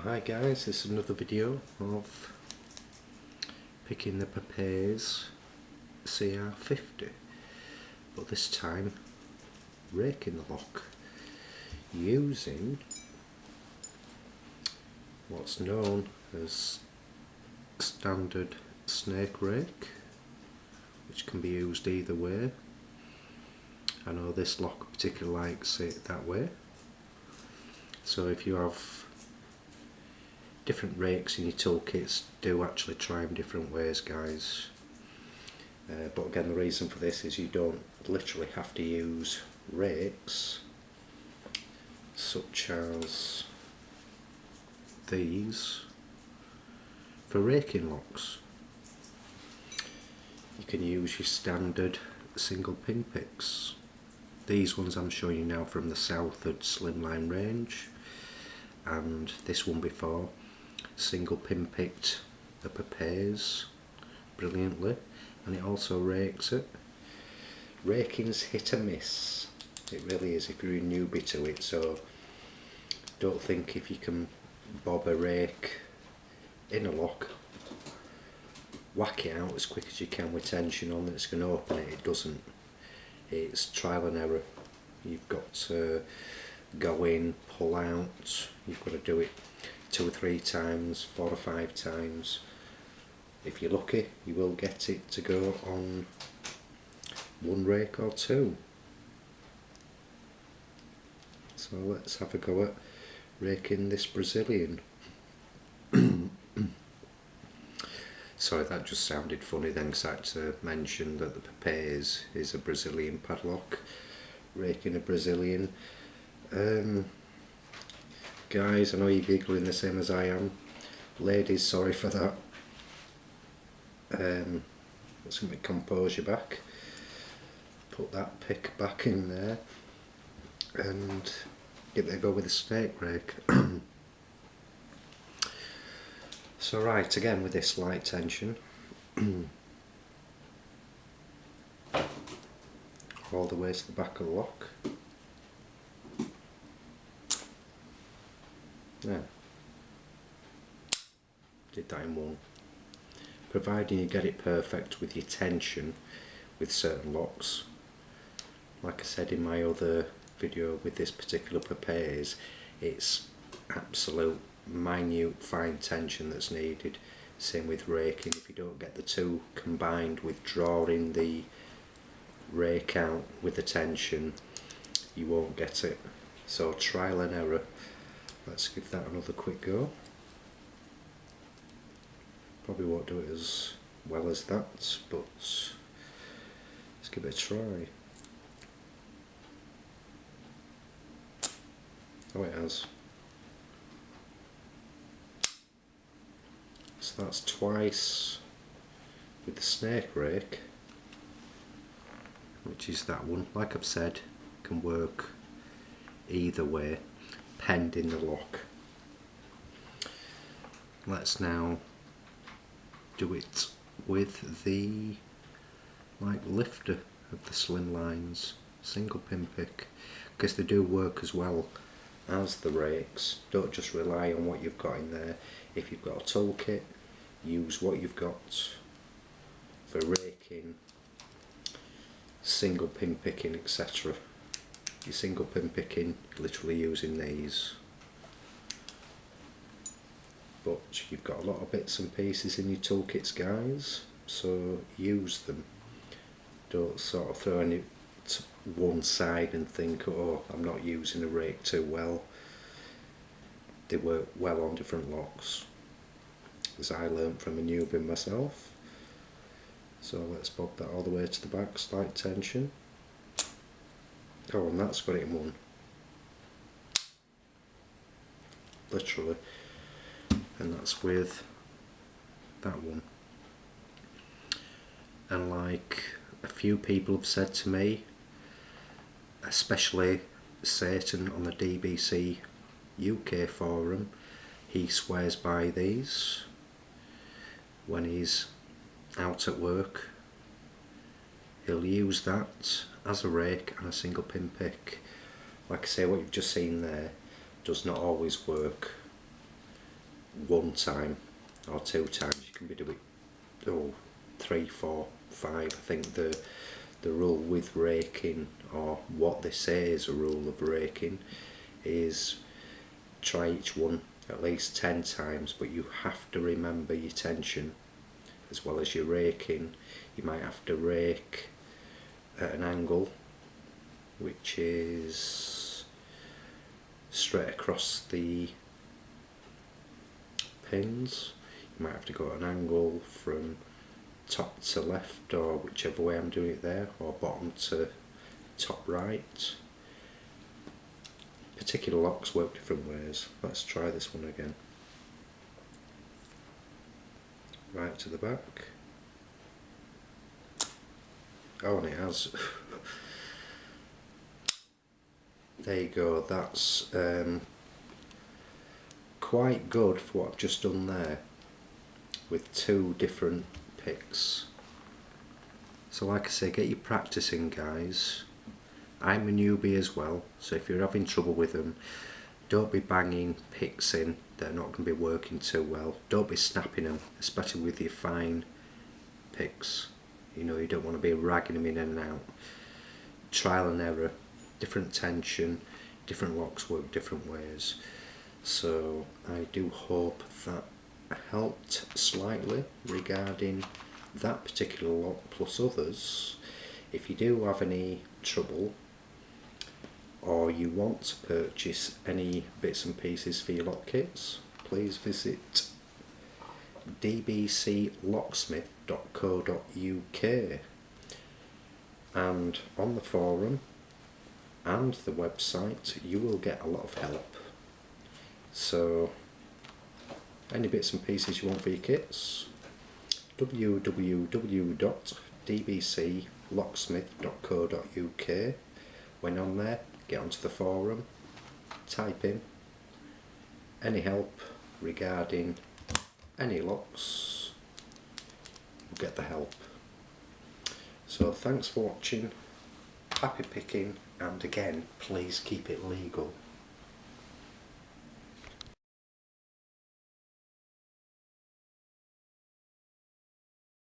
Hi guys, this is another video of picking the PAPAIZ CR50, but this time raking the lock using what's known as standard snake rake, which can be used either way. I know this lock particularly likes it that way, so if you have different rakes in your toolkits, do actually try them different ways, guys. But again, the reason for this is you don't literally have to use rakes such as these for raking locks. You can use your standard single pin picks. These ones I'm showing you now from the Southwood Slimline range, and this one before single pin picked the PAPAIZ brilliantly, and it also rakes it. Raking's hit or miss, it really is if you're a newbie to it, so don't think if you can bob a rake in a lock, whack it out as quick as you can with tension on, that it's going to open it. It doesn't. It's trial and error. You've got to go in, pull out, you've got to do it 2 or 3 times, 4 or 5 times. If you're lucky, you will get it to go on 1 rake or 2. So let's have a go at raking this Brazilian. Sorry, that just sounded funny then, because I had to mention that the PAPAIZ is a Brazilian padlock. Raking a Brazilian. Guys, I know you're giggling the same as I am. Ladies, sorry for that. Let's get my composure back. Put that pick back in there and give it a go with the snake rake. So right, again with this light tension, all the way to the back of the lock. Yeah, did that in one. Providing you get it perfect with your tension with certain locks. Like I said in my other video with this particular PAPAIZ, it's absolute minute fine tension that's needed. Same with raking. If you don't get the two combined with drawing the rake out with the tension, you won't get it. So trial and error. Let's give that another quick go. Probably won't do it as well as that, but let's give it a try. Oh, it has. So that's twice with the snake rake, which is that one. Like I've said, can work either way, pending the lock. Let's now do it with the lifter of the Slimlines single pin pick, because they do work as well as the rakes. Don't just rely on what you've got in there. If you've got a toolkit, use what you've got for raking, single pin picking, etc. Your single pin picking, literally using these, but you've got a lot of bits and pieces in your toolkits, guys, so use them. Don't sort of throw any to one side and think, oh, I'm not using a rake too well. They work well on different locks, as I learnt from a newbie myself. So let's bob that all the way to the back, slight tension. Oh, and that's got it in one. Literally. And that's with that one. And like a few people have said to me, especially Satan on the DBC UK forum, he swears by these when he's out at work. He'll use that as a rake and a single pin pick. Like I say, what you've just seen there does not always work. one time or 2 times. You can be doing 3, 4, 5. I think the rule with raking, or what they say is a rule of raking, is try each one at least 10 times, but you have to remember your tension as well as your raking. You might have to rake at an angle which is straight across the pins. You might have to go at an angle from top to left, or whichever way I'm doing it there, or bottom to top right. Particular locks work different ways. Let's try this one again. Right to the back. Oh, and it has. There you go, that's quite good for what I've just done there with 2 different picks. So like I say, get your practicing, guys. I'm a newbie as well, so if you're having trouble with them, don't be banging picks in that are not going to be working too well. Don't be snapping them, especially with your fine picks. You know, you don't want to be ragging them in and out. Trial and error, different tension, different locks work different ways. So I do hope that helped slightly regarding that particular lock plus others. If you do have any trouble, or you want to purchase any bits and pieces for your lock kits, please visit dbclocksmith.co.uk, and on the forum and the website you will get a lot of help. So any bits and pieces you want for your kits, www.dbclocksmith.co.uk. When on there, get onto the forum, type in any help regarding any locks, you'll get the help. So thanks for watching, happy picking, and again, please keep it legal.